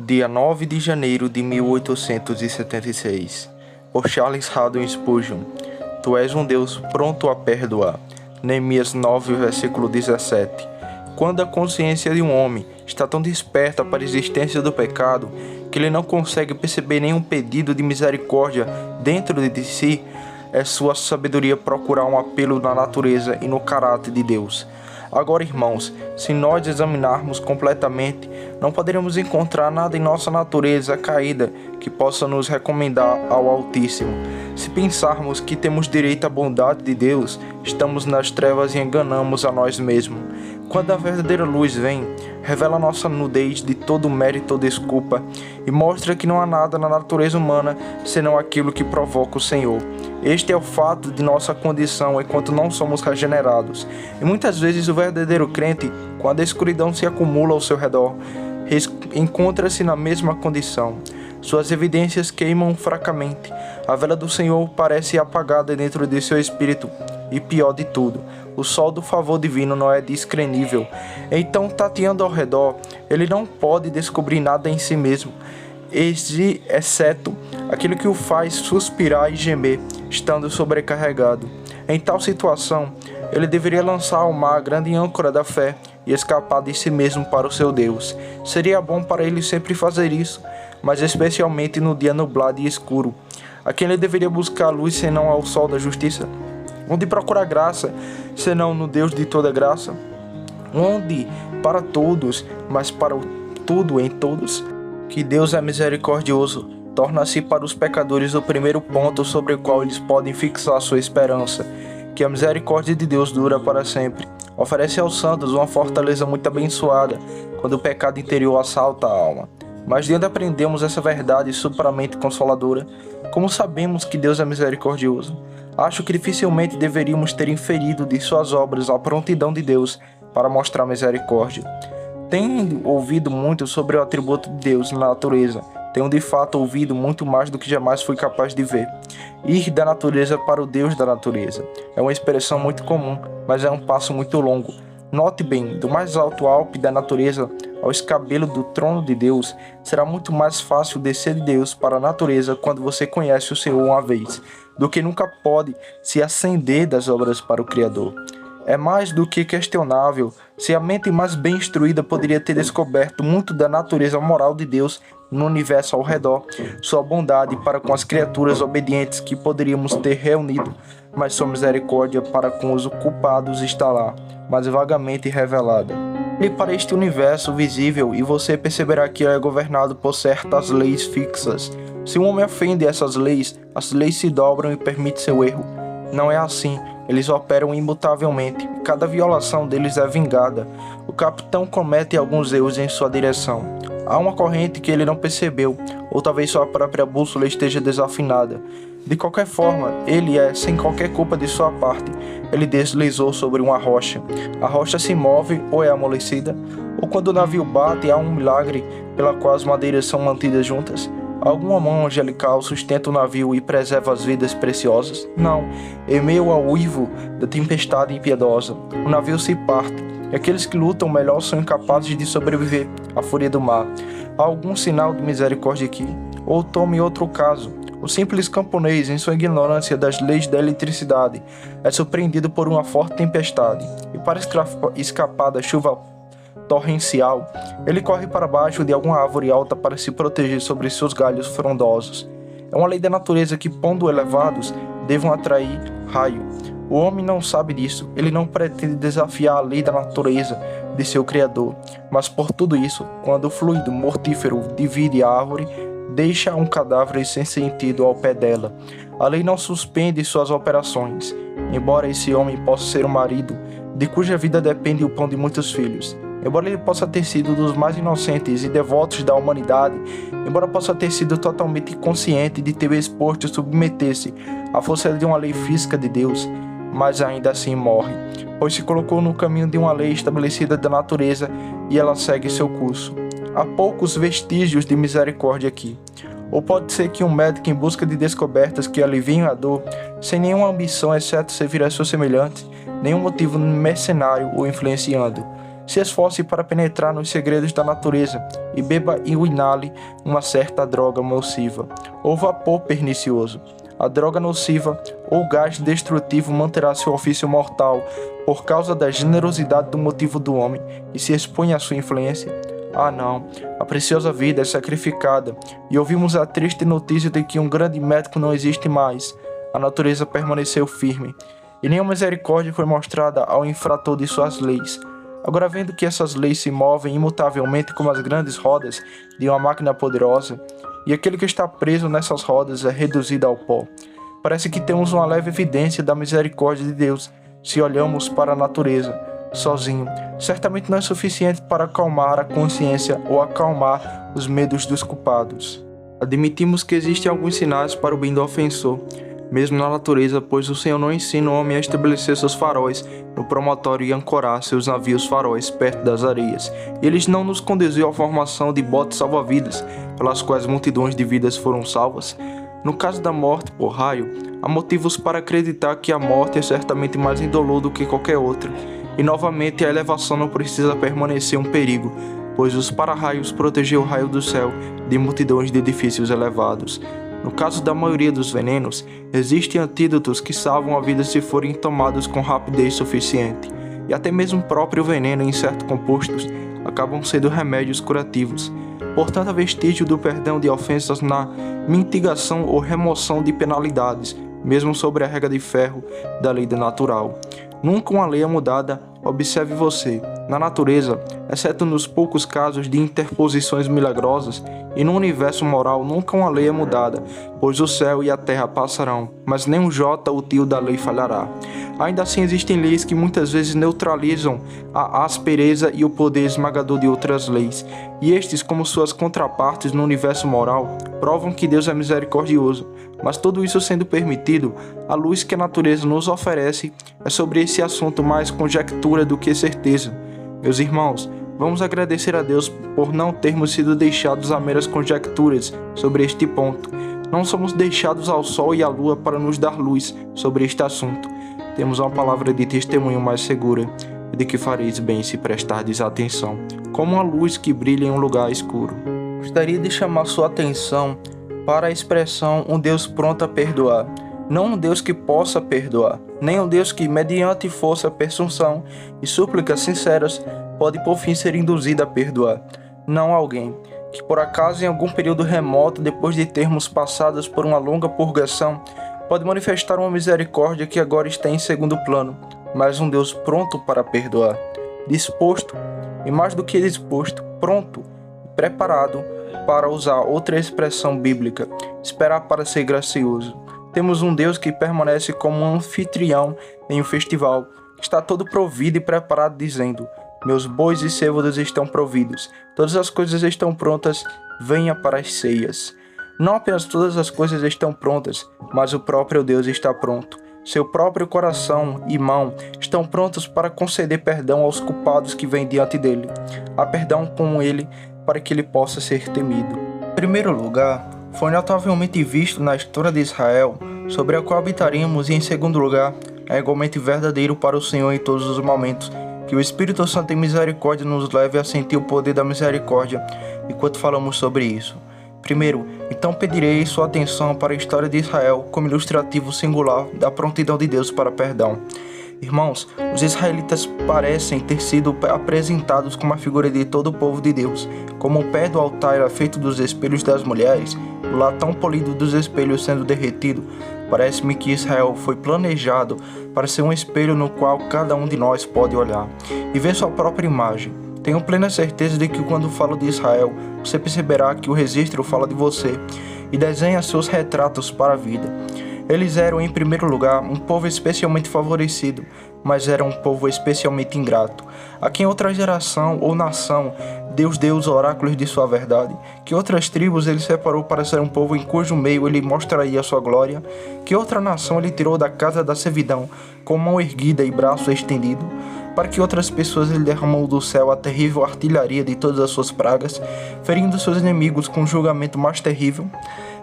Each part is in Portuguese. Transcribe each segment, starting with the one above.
Dia 9 de janeiro de 1876, por Charles Haddon Spurgeon. Tu és um Deus pronto a perdoar. Neemias 9, versículo 17. Quando a consciência de um homem está tão desperta para a existência do pecado que ele não consegue perceber nenhum pedido de misericórdia dentro de si, é sua sabedoria procurar um apelo na natureza e no caráter de Deus. Agora, irmãos, se nós examinarmos completamente, não poderemos encontrar nada em nossa natureza caída que possa nos recomendar ao Altíssimo. Se pensarmos que temos direito à bondade de Deus, estamos nas trevas e enganamos a nós mesmos. Quando a verdadeira luz vem, revela nossa nudez de todo mérito ou desculpa e mostra que não há nada na natureza humana senão aquilo que provoca o Senhor. Este é o fato de nossa condição enquanto não somos regenerados. E muitas vezes o verdadeiro crente, quando a escuridão se acumula ao seu redor, encontra-se na mesma condição. Suas evidências queimam fracamente. A vela do Senhor parece apagada dentro de seu espírito. E pior de tudo, o sol do favor divino não é descrenível. Então, tateando ao redor, ele não pode descobrir nada em si mesmo, exceto aquilo que o faz suspirar e gemer, estando sobrecarregado. Em tal situação, ele deveria lançar ao mar a grande âncora da fé e escapar de si mesmo para o seu Deus. Seria bom para ele sempre fazer isso, mas especialmente no dia nublado e escuro. A quem ele deveria buscar luz senão ao sol da justiça? Onde procurar graça, senão no Deus de toda graça? Onde para todos, mas para o tudo em todos? Que Deus é misericordioso, torna-se para os pecadores o primeiro ponto sobre o qual eles podem fixar sua esperança. Que a misericórdia de Deus dura para sempre. Oferece aos santos uma fortaleza muito abençoada, quando o pecado interior assalta a alma. Mas de onde aprendemos essa verdade supramente consoladora? Como sabemos que Deus é misericordioso? Acho que dificilmente deveríamos ter inferido de suas obras a prontidão de Deus para mostrar misericórdia. Tenho ouvido muito sobre o atributo de Deus na natureza. Tenho de fato ouvido muito mais do que jamais fui capaz de ver. Ir da natureza para o Deus da natureza é uma expressão muito comum, mas é um passo muito longo. Note bem, do mais alto Alpe da natureza ao escabelo do trono de Deus, será muito mais fácil descer de Deus para a natureza quando você conhece o Senhor uma vez, do que nunca pode se ascender das obras para o Criador. É mais do que questionável se a mente mais bem instruída poderia ter descoberto muito da natureza moral de Deus no universo ao redor, sua bondade para com as criaturas obedientes que poderíamos ter reunido, mas sua misericórdia para com os culpados está lá, mas vagamente revelada. Olhe para este universo visível e você perceberá que ele é governado por certas leis fixas. Se um homem ofende essas leis, as leis se dobram e permitem seu erro. Não é assim, eles operam imutavelmente, e cada violação deles é vingada. O capitão comete alguns erros em sua direção. Há uma corrente que ele não percebeu, ou talvez sua própria bússola esteja desafinada. De qualquer forma, ele sem qualquer culpa de sua parte, ele deslizou sobre uma rocha. A rocha se move ou é amolecida, ou quando o navio bate há um milagre pela qual as madeiras são mantidas juntas. Alguma mão angelical sustenta o navio e preserva as vidas preciosas? Não, em meio ao uivo da tempestade impiedosa, o navio se parte, e aqueles que lutam melhor são incapazes de sobreviver à fúria do mar. Há algum sinal de misericórdia aqui? Ou tome outro caso. O simples camponês, em sua ignorância das leis da eletricidade, é surpreendido por uma forte tempestade, e para escapar da chuva torrencial, ele corre para baixo de alguma árvore alta para se proteger sobre seus galhos frondosos. É uma lei da natureza que, pondo elevados, devam atrair raio. O homem não sabe disso, ele não pretende desafiar a lei da natureza de seu Criador, mas por tudo isso, quando o fluido mortífero divide a árvore, deixa um cadáver sem sentido ao pé dela. A lei não suspende suas operações, embora esse homem possa ser um marido, de cuja vida depende o pão de muitos filhos. Embora ele possa ter sido dos mais inocentes e devotos da humanidade, embora possa ter sido totalmente consciente de ter exposto e submeter-se à força de uma lei física de Deus, mas ainda assim morre, pois se colocou no caminho de uma lei estabelecida da natureza e ela segue seu curso. Há poucos vestígios de misericórdia aqui. Ou pode ser que um médico em busca de descobertas que aliviem a dor, sem nenhuma ambição exceto servir a seus semelhantes, nenhum motivo mercenário o influenciando. Se esforce para penetrar nos segredos da natureza e beba e inale uma certa droga nociva ou vapor pernicioso. A droga nociva ou gás destrutivo manterá seu ofício mortal por causa da generosidade do motivo do homem e se expõe à sua influência. Ah não, a preciosa vida é sacrificada e ouvimos a triste notícia de que um grande médico não existe mais. A natureza permaneceu firme e nenhuma misericórdia foi mostrada ao infrator de suas leis. Agora, vendo que essas leis se movem imutavelmente como as grandes rodas de uma máquina poderosa, e aquele que está preso nessas rodas é reduzido ao pó, parece que temos uma leve evidência da misericórdia de Deus se olhamos para a natureza. Sozinho, certamente não é suficiente para acalmar a consciência ou acalmar os medos dos culpados. Admitimos que existem alguns sinais para o bem do ofensor, mesmo na natureza, pois o Senhor não ensina o homem a estabelecer seus faróis no promontório e ancorar seus navios faróis perto das areias. Eles não nos conduziu à formação de botes salva-vidas, pelas quais multidões de vidas foram salvas. No caso da morte por raio, há motivos para acreditar que a morte é certamente mais indolor do que qualquer outra. E novamente a elevação não precisa permanecer um perigo, pois os para-raios protegem o raio do céu de multidões de edifícios elevados. No caso da maioria dos venenos, existem antídotos que salvam a vida se forem tomados com rapidez suficiente, e até mesmo o próprio veneno em certos compostos acabam sendo remédios curativos. Portanto, há vestígio do perdão de ofensas na mitigação ou remoção de penalidades, mesmo sobre a regra de ferro da lei natural. Nunca uma lei é mudada, observe você, na natureza, exceto nos poucos casos de interposições milagrosas, e no universo moral nunca uma lei é mudada, pois o céu e a terra passarão, mas nem um jota o tio da lei falhará. Ainda assim existem leis que muitas vezes neutralizam a aspereza e o poder esmagador de outras leis, e estes, como suas contrapartes no universo moral, provam que Deus é misericordioso. Mas tudo isso sendo permitido, a luz que a natureza nos oferece é sobre esse assunto mais conjectura do que certeza. Meus irmãos, vamos agradecer a Deus por não termos sido deixados a meras conjecturas sobre este ponto. Não somos deixados ao sol e à lua para nos dar luz sobre este assunto. Temos uma palavra de testemunho mais segura, de que fareis bem se prestardes atenção, como uma luz que brilha em um lugar escuro. Gostaria de chamar sua atenção para a expressão um Deus pronto a perdoar. Não um Deus que possa perdoar, nem um Deus que, mediante força, presunção e súplicas sinceras, pode por fim ser induzido a perdoar. Não alguém que, por acaso, em algum período remoto, depois de termos passado por uma longa purgação, pode manifestar uma misericórdia que agora está em segundo plano, mas um Deus pronto para perdoar, disposto, e mais do que disposto, pronto, preparado para usar outra expressão bíblica, esperar para ser gracioso. Temos um Deus que permanece como um anfitrião em um festival, está todo provido e preparado, dizendo: meus bois e cêvados estão providos, todas as coisas estão prontas, venha para as ceias. Não apenas todas as coisas estão prontas, mas o próprio Deus está pronto. Seu próprio coração e mão estão prontos para conceder perdão aos culpados que vêm diante dele. Há perdão com ele para que ele possa ser temido. Em primeiro lugar, foi notavelmente visto na história de Israel, sobre a qual habitaríamos, e em segundo lugar, é igualmente verdadeiro para o Senhor em todos os momentos, que o Espírito Santo em misericórdia nos leve a sentir o poder da misericórdia enquanto falamos sobre isso. Primeiro, então pedirei sua atenção para a história de Israel como ilustrativo singular da prontidão de Deus para perdão. Irmãos, os israelitas parecem ter sido apresentados como a figura de todo o povo de Deus. Como o pé do altar era feito dos espelhos das mulheres, o latão polido dos espelhos sendo derretido, parece-me que Israel foi planejado para ser um espelho no qual cada um de nós pode olhar e ver sua própria imagem. Tenho plena certeza de que quando falo de Israel, você perceberá que o registro fala de você e desenha seus retratos para a vida. Eles eram, em primeiro lugar, um povo especialmente favorecido, mas eram um povo especialmente ingrato, a quem outra geração ou nação Deus deu os oráculos de sua verdade, que outras tribos ele separou para ser um povo em cujo meio ele mostraria a sua glória, que outra nação ele tirou da casa da servidão com mão erguida e braço estendido, para que outras pessoas ele derramou do céu a terrível artilharia de todas as suas pragas, ferindo seus inimigos com um julgamento mais terrível,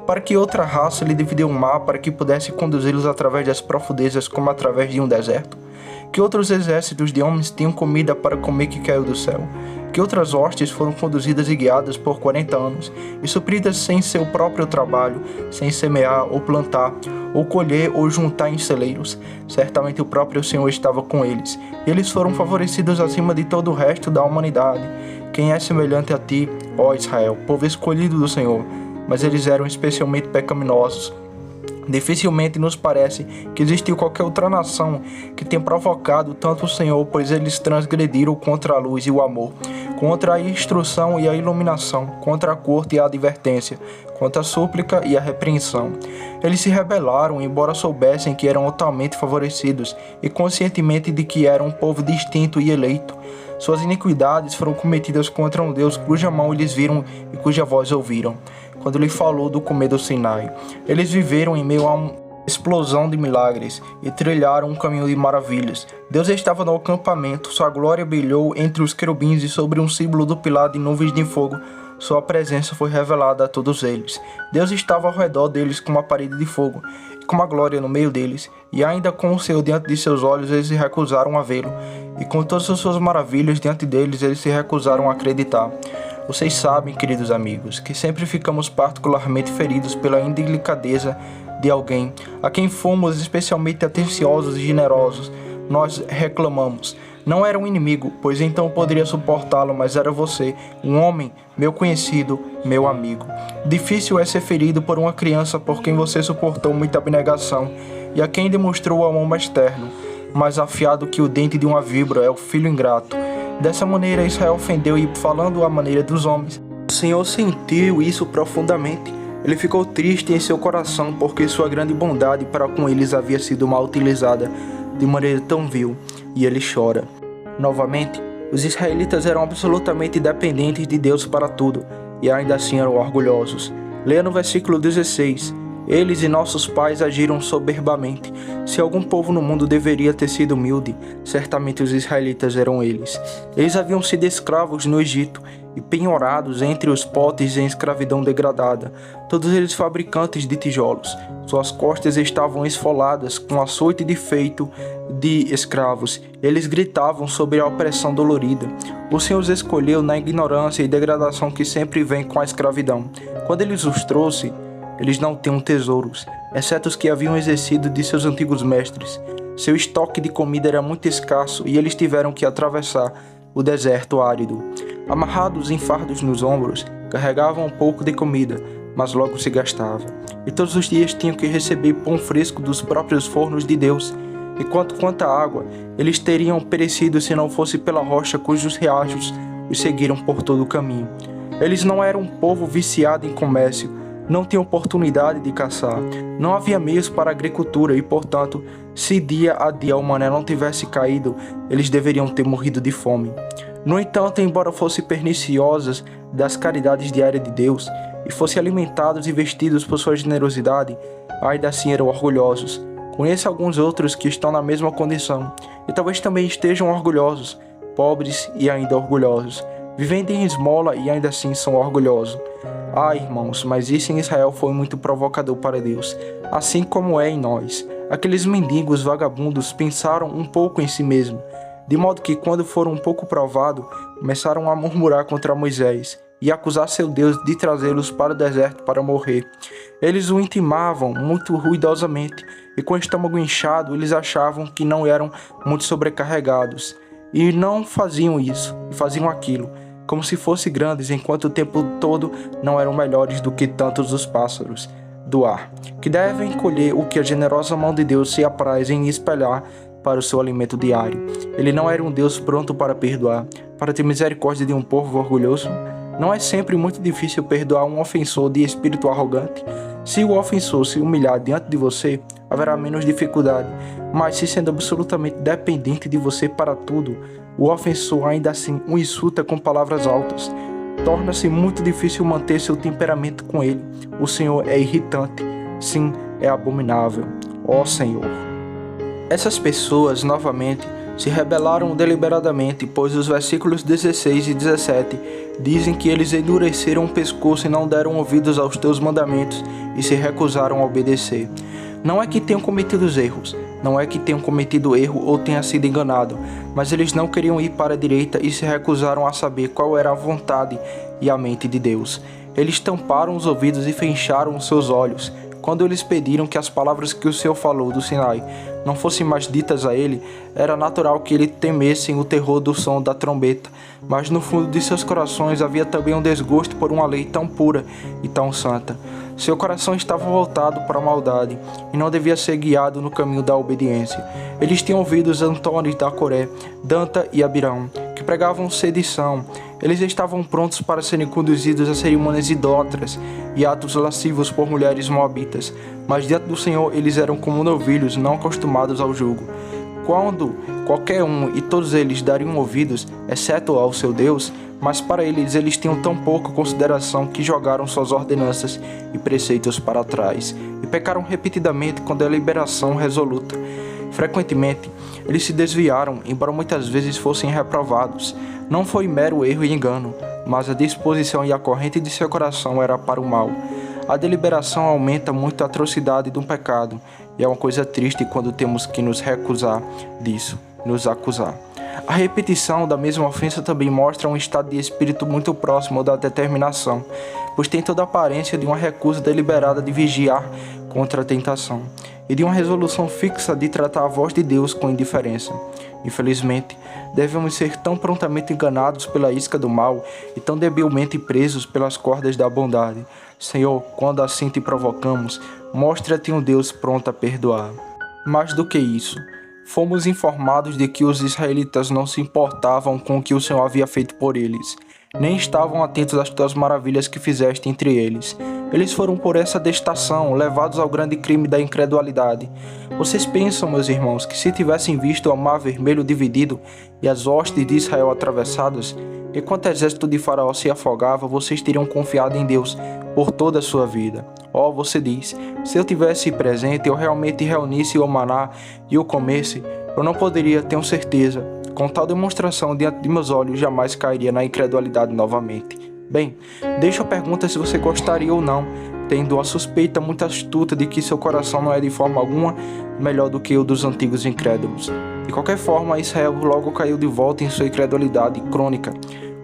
para que outra raça ele dividiu o mar para que pudesse conduzi-los através das profundezas como através de um deserto, Que outros exércitos de homens tinham comida para comer que caiu do céu? Que outras hostes foram conduzidas e guiadas por 40 anos e supridas sem seu próprio trabalho, sem semear ou plantar, ou colher ou juntar em celeiros? Certamente o próprio Senhor estava com eles, e eles foram favorecidos acima de todo o resto da humanidade. Quem é semelhante a ti, ó Israel, povo escolhido do Senhor? Mas eles eram especialmente pecaminosos. Dificilmente nos parece que existiu qualquer outra nação que tenha provocado tanto o Senhor, pois eles transgrediram contra a luz e o amor, contra a instrução e a iluminação, contra a corte e a advertência, contra a súplica e a repreensão. Eles se rebelaram, embora soubessem que eram altamente favorecidos e conscientemente de que eram um povo distinto e eleito. Suas iniquidades foram cometidas contra um Deus cuja mão eles viram e cuja voz ouviram, quando lhe falou do comer do Sinai. Eles viveram em meio a uma explosão de milagres e trilharam um caminho de maravilhas. Deus estava no acampamento, sua glória brilhou entre os querubins e sobre um símbolo do pilar de nuvens de fogo. Sua presença foi revelada a todos eles. Deus estava ao redor deles com uma parede de fogo, e com uma glória no meio deles, e ainda com o Senhor diante de seus olhos, eles se recusaram a vê-lo, e com todas as suas maravilhas diante deles, eles se recusaram a acreditar. Vocês sabem, queridos amigos, que sempre ficamos particularmente feridos pela indelicadeza de alguém, a quem fomos especialmente atenciosos e generosos. Nós reclamamos. Não era um inimigo, pois então eu poderia suportá-lo, mas era você, um homem, meu conhecido, meu amigo. Difícil é ser ferido por uma criança por quem você suportou muita abnegação e a quem demonstrou o amor mais terno. Mais afiado que o dente de uma víbora é o filho ingrato. Dessa maneira Israel ofendeu e, falando à maneira dos homens, o Senhor sentiu isso profundamente. Ele ficou triste em seu coração porque sua grande bondade para com eles havia sido mal utilizada de maneira tão vil, e ele chora. Novamente, os israelitas eram absolutamente dependentes de Deus para tudo, e ainda assim eram orgulhosos. Leia no versículo 16. Eles e nossos pais agiram soberbamente. Se algum povo no mundo deveria ter sido humilde, certamente os israelitas eram eles. Eles haviam sido escravos no Egito e penhorados entre os potes em escravidão degradada, todos eles fabricantes de tijolos. Suas costas estavam esfoladas com açoite de feito de escravos. Eles gritavam sobre a opressão dolorida. O Senhor os escolheu na ignorância e degradação que sempre vem com a escravidão. Quando Ele os trouxe, eles não tinham tesouros, exceto os que haviam exercido de seus antigos mestres. Seu estoque de comida era muito escasso e eles tiveram que atravessar o deserto árido. Amarrados em fardos nos ombros, carregavam um pouco de comida, mas logo se gastava. E todos os dias tinham que receber pão fresco dos próprios fornos de Deus. E quanto à água, eles teriam perecido se não fosse pela rocha cujos riachos os seguiram por todo o caminho. Eles não eram um povo viciado em comércio, não tinham oportunidade de caçar, não havia meios para a agricultura e, portanto, se dia a dia o mané não tivesse caído, eles deveriam ter morrido de fome. No entanto, embora fossem perniciosas das caridades diárias de Deus e fossem alimentados e vestidos por sua generosidade, ainda assim eram orgulhosos. Conheço alguns outros que estão na mesma condição e talvez também estejam orgulhosos, pobres e ainda orgulhosos, vivendo em esmola e ainda assim são orgulhosos. Ah, irmãos, mas isso em Israel foi muito provocador para Deus, assim como é em nós. Aqueles mendigos vagabundos pensaram um pouco em si mesmos, de modo que quando foram um pouco provados, começaram a murmurar contra Moisés e acusar seu Deus de trazê-los para o deserto para morrer. Eles o intimavam muito ruidosamente, e com o estômago inchado eles achavam que não eram muito sobrecarregados, e não faziam isso, e faziam aquilo, como se fossem grandes, enquanto o tempo todo não eram melhores do que tantos os pássaros do ar, que devem colher o que a generosa mão de Deus se apraz em espalhar para o seu alimento diário. Ele não era um Deus pronto para perdoar, para ter misericórdia de um povo orgulhoso. Não é sempre muito difícil perdoar um ofensor de espírito arrogante. Se o ofensor se humilhar diante de você, haverá menos dificuldade, mas se sendo absolutamente dependente de você para tudo, o ofensor ainda assim o insulta com palavras altas. Torna-se muito difícil manter seu temperamento com ele. O Senhor é irritante, sim, é abominável. Ó Senhor! Essas pessoas, novamente, se rebelaram deliberadamente, pois os versículos 16 e 17 dizem que eles endureceram o pescoço e não deram ouvidos aos teus mandamentos e se recusaram a obedecer. Não é que tenham cometido os erros, Não é que tenham cometido erro ou tenha sido enganado, mas eles não queriam ir para a direita e se recusaram a saber qual era a vontade e a mente de Deus. Eles tamparam os ouvidos e fecharam os seus olhos. Quando eles pediram que as palavras que o Senhor falou do Sinai não fossem mais ditas a ele, era natural que eles temessem o terror do som da trombeta, mas no fundo de seus corações havia também um desgosto por uma lei tão pura e tão santa. Seu coração estava voltado para a maldade e não devia ser guiado no caminho da obediência. Eles tinham ouvido os Antônios da Coré, Danta e Abirão, que pregavam sedição. Eles estavam prontos para serem conduzidos a cerimônias idólatras e atos lascivos por mulheres moabitas, mas diante do Senhor eles eram como novilhos não acostumados ao jugo. Quando qualquer um e todos eles dariam ouvidos, exceto ao seu Deus, mas para eles tinham tão pouca consideração que jogaram suas ordenanças e preceitos para trás e pecaram repetidamente com deliberação resoluta. Frequentemente, eles se desviaram, embora muitas vezes fossem reprovados. Não foi mero erro e engano, mas a disposição e a corrente de seu coração era para o mal. A deliberação aumenta muito a atrocidade do pecado, e é uma coisa triste quando temos que nos recusar disso, nos acusar. A repetição da mesma ofensa também mostra um estado de espírito muito próximo da determinação, pois tem toda a aparência de uma recusa deliberada de vigiar contra a tentação, e de uma resolução fixa de tratar a voz de Deus com indiferença. Infelizmente, devemos ser tão prontamente enganados pela isca do mal e tão debilmente presos pelas cordas da bondade. Senhor, quando assim te provocamos, mostra-te um Deus pronto a perdoar. Mais do que isso, fomos informados de que os israelitas não se importavam com o que o Senhor havia feito por eles, nem estavam atentos às tuas maravilhas que fizeste entre eles. Eles foram por essa destação levados ao grande crime da incredulidade. Vocês pensam, meus irmãos, que se tivessem visto o mar vermelho dividido e as hostes de Israel atravessadas, enquanto o exército de Faraó se afogava, vocês teriam confiado em Deus por toda a sua vida. Você diz, se eu tivesse presente, eu realmente reunisse o maná e o comesse, eu não poderia, tenho certeza. Com tal demonstração diante de meus olhos, jamais cairia na incredulidade novamente. Bem, deixo a pergunta se você gostaria ou não, tendo a suspeita muito astuta de que seu coração não é de forma alguma melhor do que o dos antigos incrédulos. De qualquer forma, Israel logo caiu de volta em sua incredulidade crônica,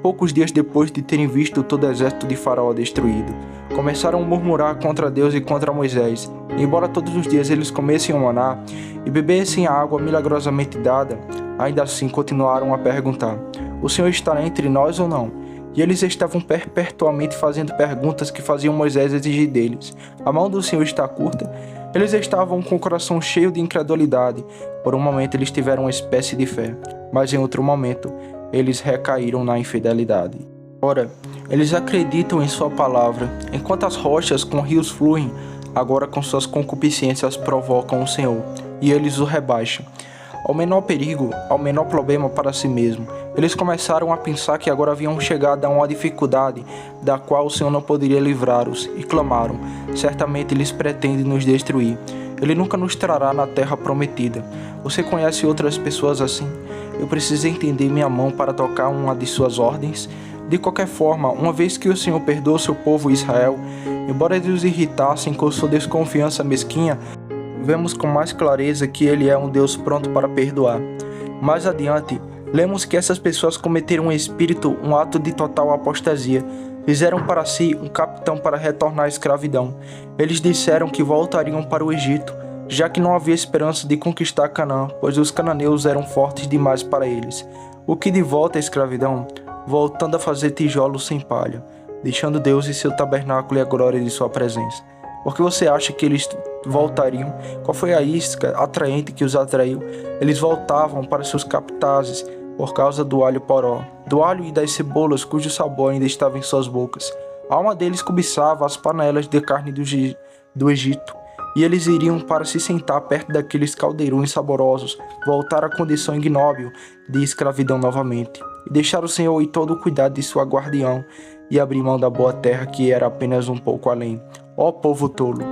poucos dias depois de terem visto todo o exército de Faraó destruído. Começaram a murmurar contra Deus e contra Moisés. Embora todos os dias eles comessem o maná e bebessem a água milagrosamente dada, ainda assim continuaram a perguntar: o Senhor estará entre nós ou não? E eles estavam perpetuamente fazendo perguntas que faziam Moisés exigir deles. A mão do Senhor está curta? Eles estavam com o coração cheio de incredulidade. Por um momento eles tiveram uma espécie de fé, mas em outro momento eles recaíram na infidelidade. Ora, eles acreditam em sua palavra, enquanto as rochas com rios fluem, agora com suas concupiscências provocam o Senhor, e eles o rebaixam. Ao menor perigo, ao menor problema para si mesmo, eles começaram a pensar que agora haviam chegado a uma dificuldade da qual o Senhor não poderia livrá-los, e clamaram: certamente eles pretendem nos destruir. Ele nunca nos trará na terra prometida. Você conhece outras pessoas assim? Eu preciso entender minha mão para tocar uma de suas ordens? De qualquer forma, uma vez que o Senhor perdoou seu povo Israel, embora eles os irritassem com sua desconfiança mesquinha, vemos com mais clareza que ele é um Deus pronto para perdoar. Mais adiante, lemos que essas pessoas cometeram em espírito um ato de total apostasia. Fizeram para si um capitão para retornar à escravidão. Eles disseram que voltariam para o Egito, já que não havia esperança de conquistar Canaã, pois os cananeus eram fortes demais para eles. O que de volta à escravidão? Voltando a fazer tijolos sem palha, deixando Deus e seu tabernáculo e a glória de sua presença. Por que você acha que eles voltariam? Qual foi a isca atraente que os atraiu? Eles voltavam para seus capatazes por causa do alho poró, do alho e das cebolas cujo sabor ainda estava em suas bocas. A alma deles cobiçava as panelas de carne do Egito, e eles iriam para se sentar perto daqueles caldeirões saborosos, voltar à condição ignóbil de escravidão novamente, e deixar o Senhor e todo o cuidado de sua guardião, e abrir mão da boa terra que era apenas um pouco além. Ó povo tolo!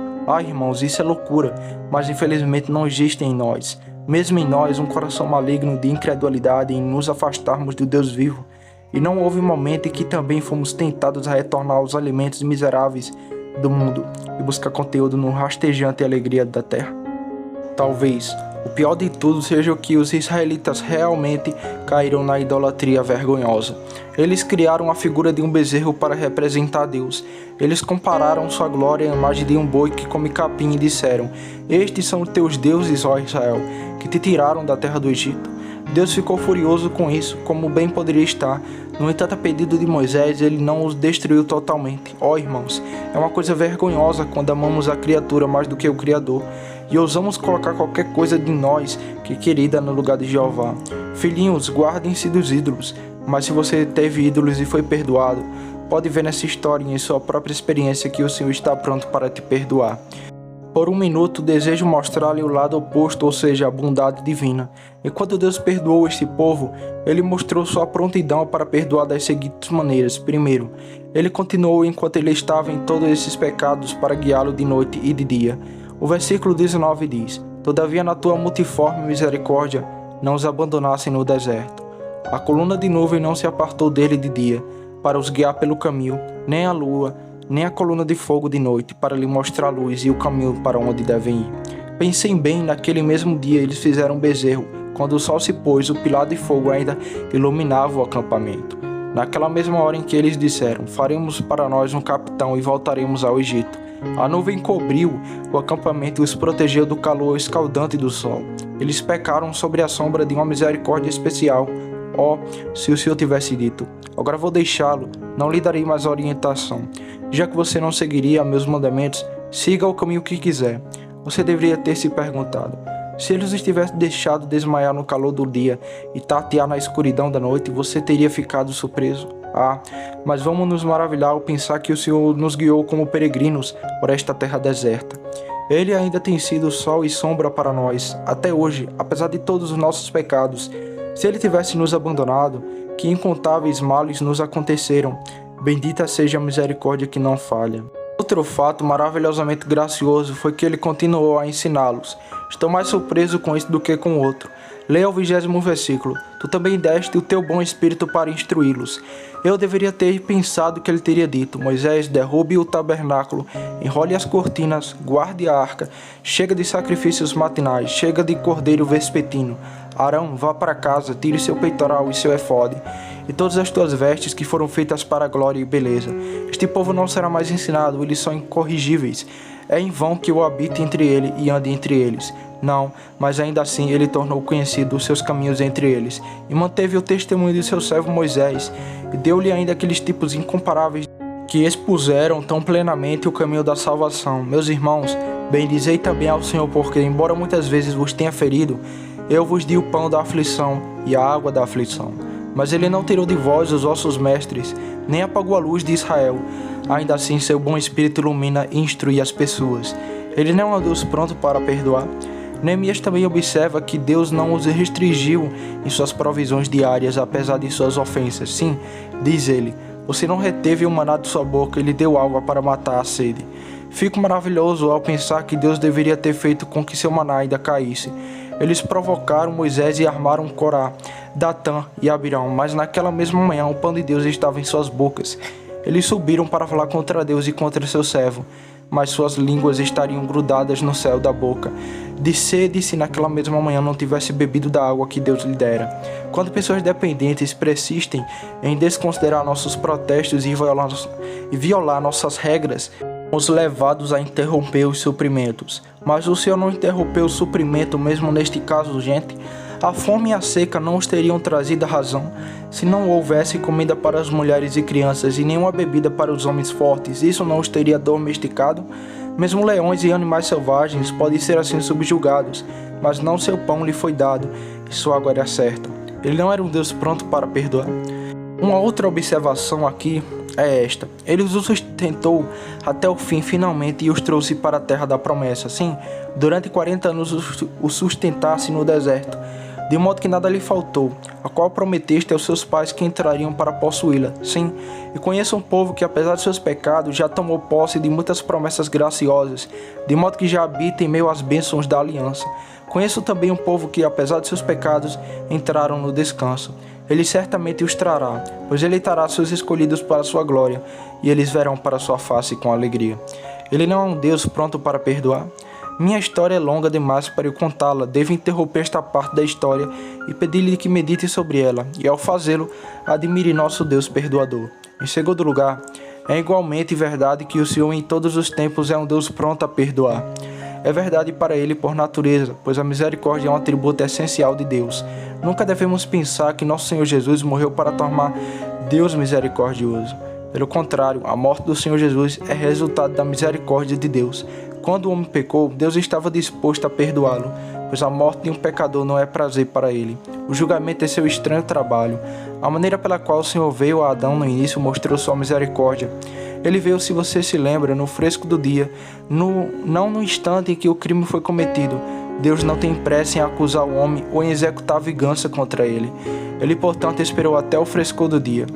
Irmãos, isso é loucura, mas infelizmente não existe em nós, mesmo em nós, um coração maligno de incredulidade em nos afastarmos do Deus vivo. E não houve momento em que também fomos tentados a retornar aos alimentos miseráveis do mundo e buscar conteúdo no rastejante alegria da terra. Talvez o pior de tudo seja que os israelitas realmente caíram na idolatria vergonhosa. Eles criaram a figura de um bezerro para representar Deus. Eles compararam sua glória à imagem de um boi que come capim e disseram: "Estes são os teus deuses, ó Israel, que te tiraram da terra do Egito." Deus ficou furioso com isso, como bem poderia estar. No entanto, a pedido de Moisés, ele não os destruiu totalmente. Ó irmãos, é uma coisa vergonhosa quando amamos a criatura mais do que o Criador e ousamos colocar qualquer coisa de nós que é querida no lugar de Jeová. Filhinhos, guardem-se dos ídolos, mas se você teve ídolos e foi perdoado, pode ver nessa história e em sua própria experiência que o Senhor está pronto para te perdoar. Por um minuto, desejo mostrar-lhe o lado oposto, ou seja, a bondade divina. E quando Deus perdoou este povo, Ele mostrou sua prontidão para perdoar das seguintes maneiras. Primeiro, Ele continuou enquanto ele estava em todos esses pecados para guiá-lo de noite e de dia. O versículo 19 diz: "Todavia na tua multiforme misericórdia não os abandonassem no deserto. A coluna de nuvem não se apartou dele de dia, para os guiar pelo caminho, nem a lua, nem a coluna de fogo de noite, para lhe mostrar a luz e o caminho para onde devem ir." Pensem bem, naquele mesmo dia eles fizeram um bezerro. Quando o sol se pôs, o pilar de fogo ainda iluminava o acampamento. Naquela mesma hora em que eles disseram: "Faremos para nós um capitão e voltaremos ao Egito." A nuvem cobriu o acampamento e os protegeu do calor escaldante do sol. Eles pecaram sobre a sombra de uma misericórdia especial. Oh, se o Senhor tivesse dito: "Agora vou deixá-lo, não lhe darei mais orientação. Já que você não seguiria meus mandamentos, siga o caminho que quiser." Você deveria ter se perguntado: se ele os tivesse deixado desmaiar no calor do dia e tatear na escuridão da noite, você teria ficado surpreso? Mas vamos nos maravilhar ao pensar que o Senhor nos guiou como peregrinos por esta terra deserta. Ele ainda tem sido sol e sombra para nós, até hoje, apesar de todos os nossos pecados. Se ele tivesse nos abandonado, que incontáveis males nos aconteceram. Bendita seja a misericórdia que não falha. Outro fato maravilhosamente gracioso foi que ele continuou a ensiná-los. Estou mais surpreso com isso do que com o outro. Leia o 20º versículo. "Tu também deste o teu bom espírito para instruí-los." Eu deveria ter pensado que ele teria dito: "Moisés, derrube o tabernáculo, enrole as cortinas, guarde a arca, chega de sacrifícios matinais, chega de cordeiro vespetino. Arão, vá para casa, tire seu peitoral e seu efode, e todas as tuas vestes que foram feitas para glória e beleza. Este povo não será mais ensinado, eles são incorrigíveis. É em vão que eu habite entre ele e ande entre eles." Não, mas ainda assim ele tornou conhecido os seus caminhos entre eles, e manteve o testemunho de seu servo Moisés, e deu-lhe ainda aqueles tipos incomparáveis que expuseram tão plenamente o caminho da salvação. Meus irmãos, bendizei também ao Senhor, porque, embora muitas vezes vos tenha ferido, eu vos di o pão da aflição e a água da aflição. Mas ele não tirou de vós os vossos mestres, nem apagou a luz de Israel. Ainda assim seu bom espírito ilumina e instrui as pessoas. Ele não é um Deus pronto para perdoar. Neemias também observa que Deus não os restringiu em suas provisões diárias, apesar de suas ofensas. Sim, diz ele, você não reteve o maná de sua boca e lhe deu água para matar a sede. Fico maravilhoso ao pensar que Deus deveria ter feito com que seu maná ainda caísse. Eles provocaram Moisés e armaram Corá, Datã e Abirão, mas naquela mesma manhã o pão de Deus estava em suas bocas. Eles subiram para falar contra Deus e contra seu servo, mas suas línguas estariam grudadas no céu da boca de sede se naquela mesma manhã não tivesse bebido da água que Deus lhe dera. Quando pessoas dependentes persistem em desconsiderar nossos protestos e violar nossas regras, somos levados a interromper os suprimentos. Mas o Senhor não interrompeu o suprimento mesmo neste caso, gente. A fome e a seca não os teriam trazido a razão se não houvesse comida para as mulheres e crianças e nenhuma bebida para os homens fortes. Isso não os teria domesticado? Mesmo leões e animais selvagens podem ser assim subjugados, mas não seu pão lhe foi dado e sua água era certa. Ele não era um Deus pronto para perdoar. Uma outra observação aqui é esta: ele os sustentou até o fim finalmente e os trouxe para a terra da promessa. Sim, durante 40 anos os sustentasse no deserto, de modo que nada lhe faltou, a qual prometeste aos seus pais que entrariam para possuí-la. Sim, e conheço um povo que, apesar de seus pecados, já tomou posse de muitas promessas graciosas, de modo que já habita em meio às bênçãos da aliança. Conheço também um povo que, apesar de seus pecados, entraram no descanso. Ele certamente os trará, pois ele trará seus escolhidos para a sua glória, e eles verão para sua face com alegria. Ele não é um Deus pronto para perdoar? Minha história é longa demais para eu contá-la, devo interromper esta parte da história e pedir-lhe que medite sobre ela, e ao fazê-lo, admire nosso Deus perdoador. Em segundo lugar, é igualmente verdade que o Senhor em todos os tempos é um Deus pronto a perdoar. É verdade para ele por natureza, pois a misericórdia é um atributo essencial de Deus. Nunca devemos pensar que nosso Senhor Jesus morreu para tornar Deus misericordioso. Pelo contrário, a morte do Senhor Jesus é resultado da misericórdia de Deus. Quando o homem pecou, Deus estava disposto a perdoá-lo, pois a morte de um pecador não é prazer para ele. O julgamento é seu estranho trabalho. A maneira pela qual o Senhor veio a Adão no início mostrou sua misericórdia. Ele veio, se você se lembra, no fresco do dia, não no instante em que o crime foi cometido. Deus não tem pressa em acusar o homem ou em executar vingança contra ele. Ele, portanto, esperou até o frescor do dia.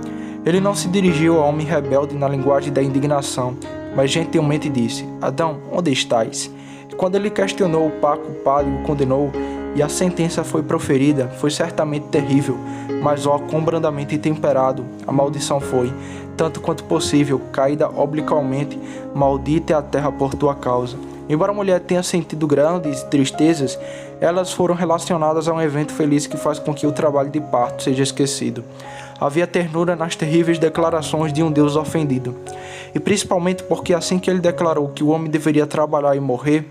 Ele não se dirigiu ao homem rebelde na linguagem da indignação, mas gentilmente disse: Adão, onde estás? E quando ele questionou o culpado e o condenou, e a sentença foi proferida, foi certamente terrível, mas com brandamente temperado, a maldição foi, tanto quanto possível, caída obliquamente, maldita é a terra por tua causa. Embora a mulher tenha sentido grandes tristezas, elas foram relacionadas a um evento feliz que faz com que o trabalho de parto seja esquecido. Havia ternura nas terríveis declarações de um Deus ofendido. E principalmente porque assim que ele declarou que o homem deveria trabalhar e morrer,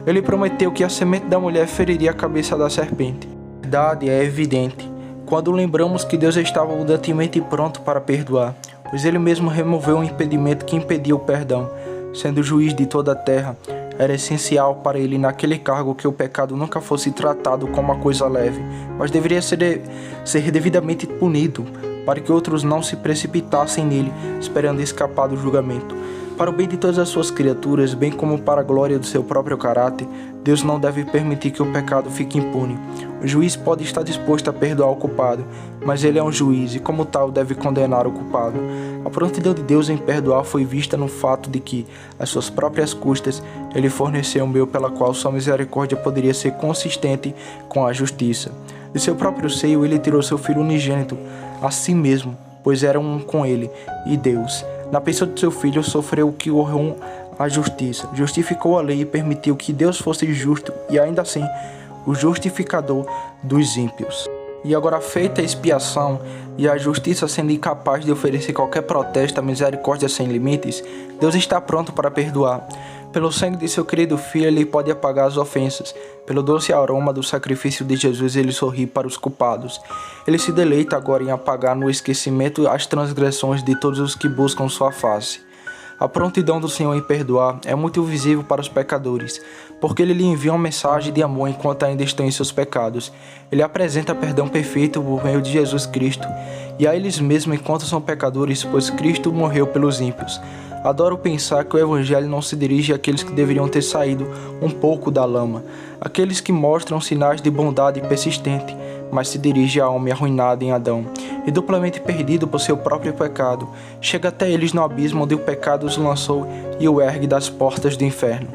ele prometeu que a semente da mulher feriria a cabeça da serpente. A verdade é evidente quando lembramos que Deus estava abundantemente pronto para perdoar, pois ele mesmo removeu o impedimento que impedia o perdão. Sendo juiz de toda a terra, era essencial para ele naquele cargo que o pecado nunca fosse tratado como uma coisa leve, mas deveria ser devidamente punido, para que outros não se precipitassem nele, esperando escapar do julgamento. Para o bem de todas as suas criaturas, bem como para a glória do seu próprio caráter, Deus não deve permitir que o pecado fique impune. O juiz pode estar disposto a perdoar o culpado, mas ele é um juiz e, como tal, deve condenar o culpado. A prontidão de Deus em perdoar foi vista no fato de que, às suas próprias custas, ele forneceu um meio pela qual sua misericórdia poderia ser consistente com a justiça. De seu próprio seio, ele tirou seu filho unigênito, a si mesmo, pois era um com ele, e Deus. Na pessoa de seu filho, sofreu o que honrou a justiça, justificou a lei e permitiu que Deus fosse justo e ainda assim o justificador dos ímpios. E agora, feita a expiação e a justiça sendo incapaz de oferecer qualquer protesto à misericórdia sem limites, Deus está pronto para perdoar. Pelo sangue de seu querido Filho, ele pode apagar as ofensas. Pelo doce aroma do sacrifício de Jesus, ele sorri para os culpados. Ele se deleita agora em apagar no esquecimento as transgressões de todos os que buscam sua face. A prontidão do Senhor em perdoar é muito visível para os pecadores, porque ele lhe envia uma mensagem de amor enquanto ainda estão em seus pecados. Ele apresenta perdão perfeito por meio de Jesus Cristo, e a eles mesmos enquanto são pecadores, pois Cristo morreu pelos ímpios. Adoro pensar que o Evangelho não se dirige àqueles que deveriam ter saído um pouco da lama, aqueles que mostram sinais de bondade persistente, mas se dirige à alma arruinada em Adão, e duplamente perdido por seu próprio pecado, chega até eles no abismo onde o pecado os lançou e o ergue das portas do inferno.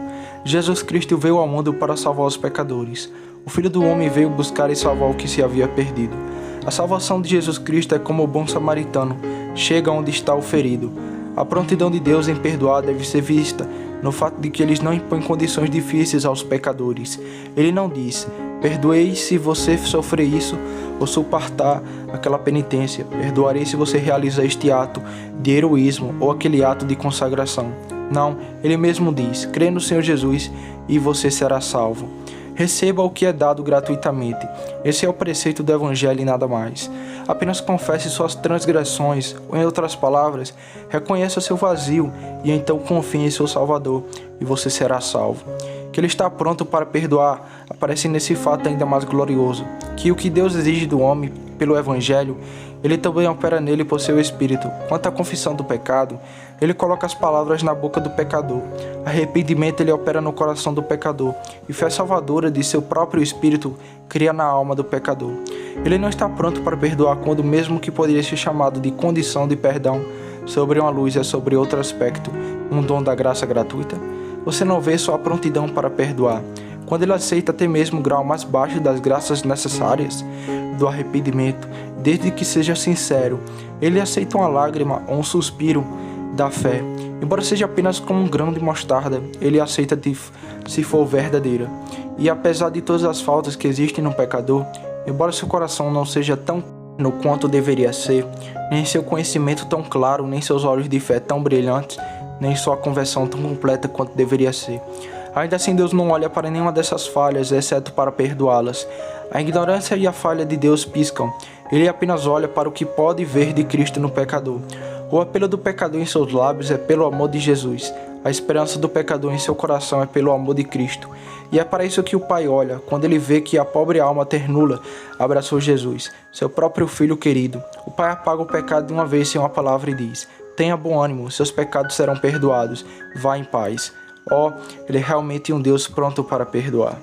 Jesus Cristo veio ao mundo para salvar os pecadores. O Filho do Homem veio buscar e salvar o que se havia perdido. A salvação de Jesus Cristo é como o bom samaritano, chega onde está o ferido. A prontidão de Deus em perdoar deve ser vista no fato de que ele não impõe condições difíceis aos pecadores. Ele não diz: perdoei se você sofrer isso ou suportar aquela penitência. Perdoarei se você realiza este ato de heroísmo ou aquele ato de consagração. Não, ele mesmo diz: crê no Senhor Jesus e você será salvo. Receba o que é dado gratuitamente. Esse é o preceito do Evangelho e nada mais. Apenas confesse suas transgressões, ou em outras palavras, reconheça seu vazio e então confie em seu Salvador e você será salvo. Que ele está pronto para perdoar aparece nesse fato ainda mais glorioso, que o que Deus exige do homem pelo Evangelho, ele também opera nele por seu Espírito. Quanto à confissão do pecado, ele coloca as palavras na boca do pecador. Arrependimento ele opera no coração do pecador, e fé salvadora de seu próprio Espírito cria na alma do pecador. Ele não está pronto para perdoar quando mesmo que poderia ser chamado de condição de perdão sobre uma luz é sobre outro aspecto, um dom da graça gratuita. Você não vê sua prontidão para perdoar, quando ele aceita até mesmo o grau mais baixo das graças necessárias do arrependimento, desde que seja sincero. Ele aceita uma lágrima ou um suspiro da fé. Embora seja apenas como um grão de mostarda, ele aceita se for verdadeira. E apesar de todas as faltas que existem no pecador, embora seu coração não seja tão no quanto deveria ser, nem seu conhecimento tão claro, nem seus olhos de fé tão brilhantes, nem sua conversão tão completa quanto deveria ser, ainda assim Deus não olha para nenhuma dessas falhas, exceto para perdoá-las. A ignorância e a falha de Deus piscam. Ele apenas olha para o que pode ver de Cristo no pecador. O apelo do pecador em seus lábios é pelo amor de Jesus. A esperança do pecador em seu coração é pelo amor de Cristo. E é para isso que o Pai olha, quando ele vê que a pobre alma ternula abraçou Jesus, seu próprio Filho querido. O Pai apaga o pecado de uma vez sem uma palavra e diz: tenha bom ânimo, seus pecados serão perdoados. Vá em paz. Ele é realmente um Deus pronto para perdoar.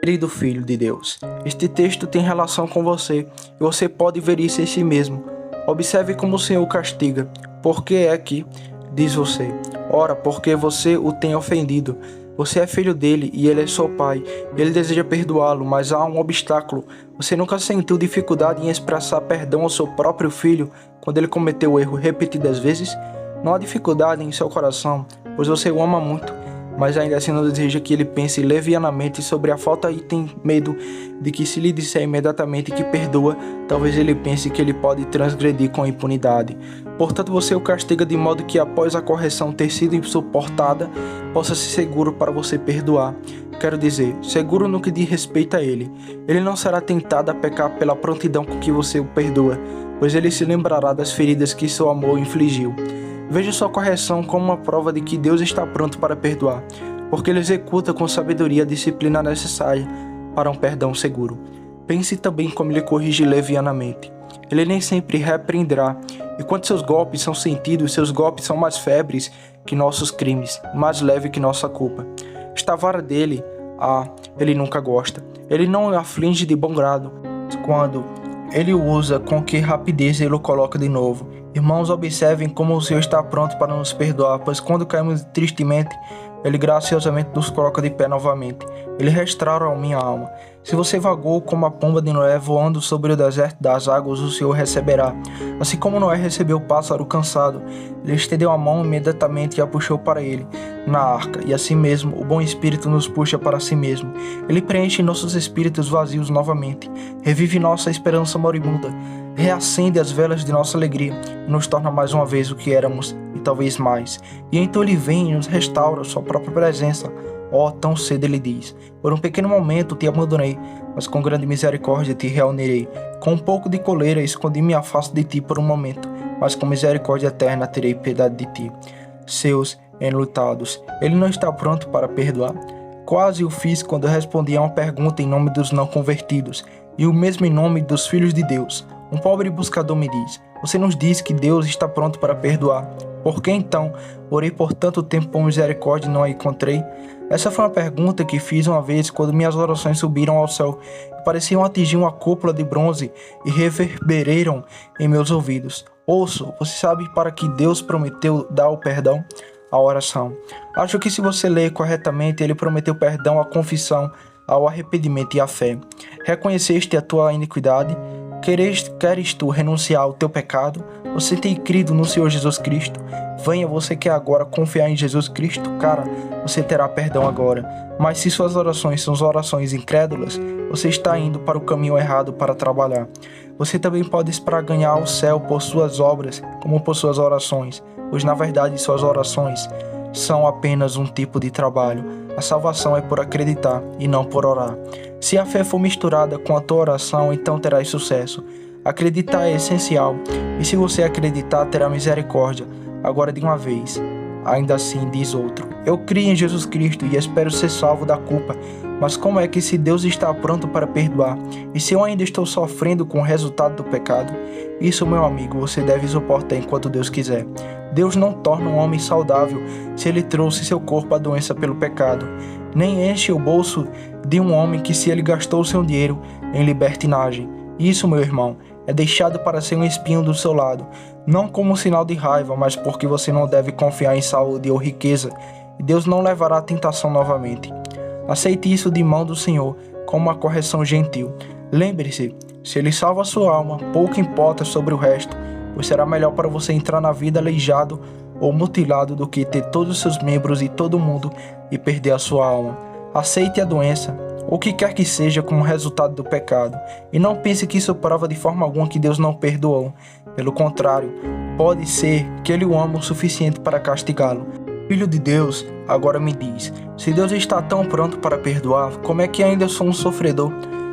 Querido Filho de Deus, este texto tem relação com você e você pode ver isso em si mesmo. Observe como o Senhor o castiga. Por que é que, diz você? Ora, porque você o tem ofendido. Você é filho dele e ele é seu pai. Ele deseja perdoá-lo, mas há um obstáculo. Você nunca sentiu dificuldade em expressar perdão ao seu próprio filho quando ele cometeu o erro repetidas vezes? Não há dificuldade em seu coração, pois você o ama muito, mas ainda assim não deseja que ele pense levianamente sobre a falta e tem medo de que, se lhe disser imediatamente que perdoa, talvez ele pense que ele pode transgredir com impunidade. Portanto, você o castiga de modo que, após a correção ter sido suportada, possa ser seguro para você perdoar. Quero dizer, seguro no que diz respeito a ele. Ele não será tentado a pecar pela prontidão com que você o perdoa, pois ele se lembrará das feridas que seu amor infligiu. Veja sua correção como uma prova de que Deus está pronto para perdoar, porque ele executa com sabedoria a disciplina necessária para um perdão seguro. Pense também como ele corrige levianamente. Ele nem sempre repreenderá, e quando seus golpes são sentidos, seus golpes são mais febres que nossos crimes, mais leve que nossa culpa. Esta vara dele, ele nunca gosta. Ele não o aflige de bom grado. Quando ele o usa, com que rapidez ele o coloca de novo. Irmãos, observem como o Senhor está pronto para nos perdoar, pois quando caímos tristemente, ele graciosamente nos coloca de pé novamente. Ele restaura a minha alma. Se você vagou como a pomba de Noé voando sobre o deserto das águas, o Senhor receberá. Assim como Noé recebeu o pássaro cansado, ele estendeu a mão imediatamente e a puxou para ele na arca. E assim mesmo, o bom Espírito nos puxa para si mesmo. Ele preenche nossos espíritos vazios novamente, revive nossa esperança moribunda, reacende as velas de nossa alegria e nos torna mais uma vez o que éramos e talvez mais. E então ele vem e nos restaura sua própria presença. Tão cedo ele diz: por um pequeno momento te abandonei, mas com grande misericórdia te reunirei. Com um pouco de coleira escondi minha face de ti por um momento, mas com misericórdia eterna terei piedade de ti. Seus enlutados, ele não está pronto para perdoar? Quase o fiz quando respondi a uma pergunta em nome dos não convertidos, e o mesmo em nome dos filhos de Deus. Um pobre buscador me diz: você nos diz que Deus está pronto para perdoar. Por que então orei por tanto tempo por misericórdia e não a encontrei? Essa foi uma pergunta que fiz uma vez quando minhas orações subiram ao céu e pareciam atingir uma cúpula de bronze e reverberam em meus ouvidos. Ouço, você sabe para que Deus prometeu dar o perdão? A oração. Acho que se você ler corretamente, ele prometeu perdão à confissão, ao arrependimento e à fé. Reconheceste a tua iniquidade? Queres tu renunciar ao teu pecado? Você tem crido no Senhor Jesus Cristo? Venha, você quer agora confiar em Jesus Cristo? Cara, você terá perdão agora. Mas se suas orações são orações incrédulas, você está indo para o caminho errado para trabalhar. Você também pode esperar ganhar o céu por suas obras, como por suas orações, pois na verdade suas orações são apenas um tipo de trabalho. A salvação é por acreditar e não por orar. Se a fé for misturada com a tua oração, então terás sucesso. Acreditar é essencial, e se você acreditar, terá misericórdia. Agora de uma vez. Ainda assim, diz outro: eu crio em Jesus Cristo e espero ser salvo da culpa. Mas como é que, se Deus está pronto para perdoar, e se eu ainda estou sofrendo com o resultado do pecado? Isso, meu amigo, você deve suportar enquanto Deus quiser. Deus não torna um homem saudável se ele trouxe seu corpo à doença pelo pecado. Nem enche o bolso de um homem que, se ele gastou seu dinheiro em libertinagem. Isso, meu irmão, é deixado para ser um espinho do seu lado, não como um sinal de raiva, mas porque você não deve confiar em saúde ou riqueza, e Deus não levará a tentação novamente. Aceite isso de mão do Senhor como uma correção gentil. Lembre-se, se Ele salva a sua alma, pouco importa sobre o resto, pois será melhor para você entrar na vida aleijado ou mutilado do que ter todos os seus membros e todo mundo e perder a sua alma. Aceite a doença, ou o que quer que seja, como resultado do pecado, e não pense que isso prova de forma alguma que Deus não perdoou. Pelo contrário, pode ser que Ele o ama o suficiente para castigá-lo. Filho de Deus, agora me diz, se Deus está tão pronto para perdoar, como é que ainda sou um sofredor?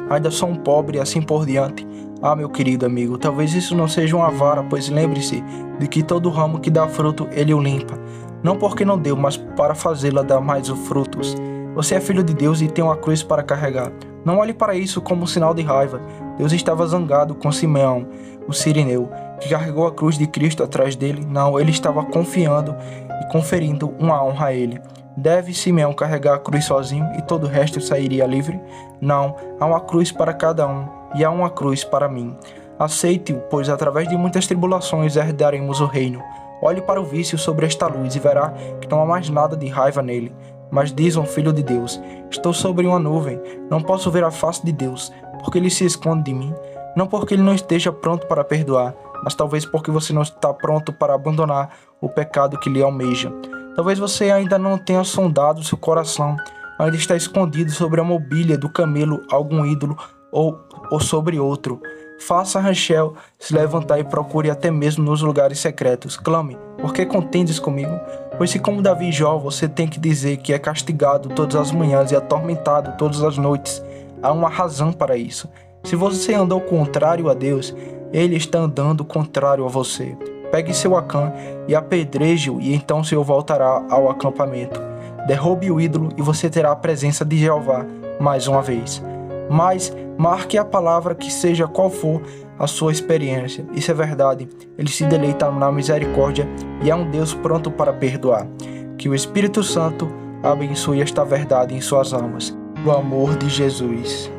Ainda sou um pobre e assim por diante? Ah, meu querido amigo, talvez isso não seja uma vara, pois lembre-se de que todo ramo que dá fruto, Ele o limpa. Não porque não deu, mas para fazê-la dar mais frutos. Você é filho de Deus e tem uma cruz para carregar. Não olhe para isso como um sinal de raiva. Deus estava zangado com Simeão, o sirineu, que carregou a cruz de Cristo atrás dele. Não, ele estava confiando e conferindo uma honra a ele. Deve Simeão carregar a cruz sozinho e todo o resto sairia livre? Não, há uma cruz para cada um e há uma cruz para mim. Aceite-o, pois através de muitas tribulações herdaremos o reino. Olhe para o vício sobre esta luz e verá que não há mais nada de raiva nele. Mas diz um filho de Deus, estou sobre uma nuvem, não posso ver a face de Deus, porque ele se esconde de mim. Não porque ele não esteja pronto para perdoar, mas talvez porque você não está pronto para abandonar o pecado que lhe almeja. Talvez você ainda não tenha sondado seu coração, ainda está escondido sobre a mobília do camelo algum ídolo ou sobre outro. Faça Rachel se levantar e procure até mesmo nos lugares secretos. Clame, porque contendes comigo? Pois se como Davi e Jó você tem que dizer que é castigado todas as manhãs e atormentado todas as noites, há uma razão para isso. Se você andou contrário a Deus, Ele está andando contrário a você. Pegue seu Acã e apedreje-o, e então o Senhor voltará ao acampamento. Derrube o ídolo e você terá a presença de Jeová mais uma vez. Mas marque a palavra que seja qual for a sua experiência. Isso é verdade. Ele se deleita na misericórdia e é um Deus pronto para perdoar. Que o Espírito Santo abençoe esta verdade em suas almas. O amor de Jesus.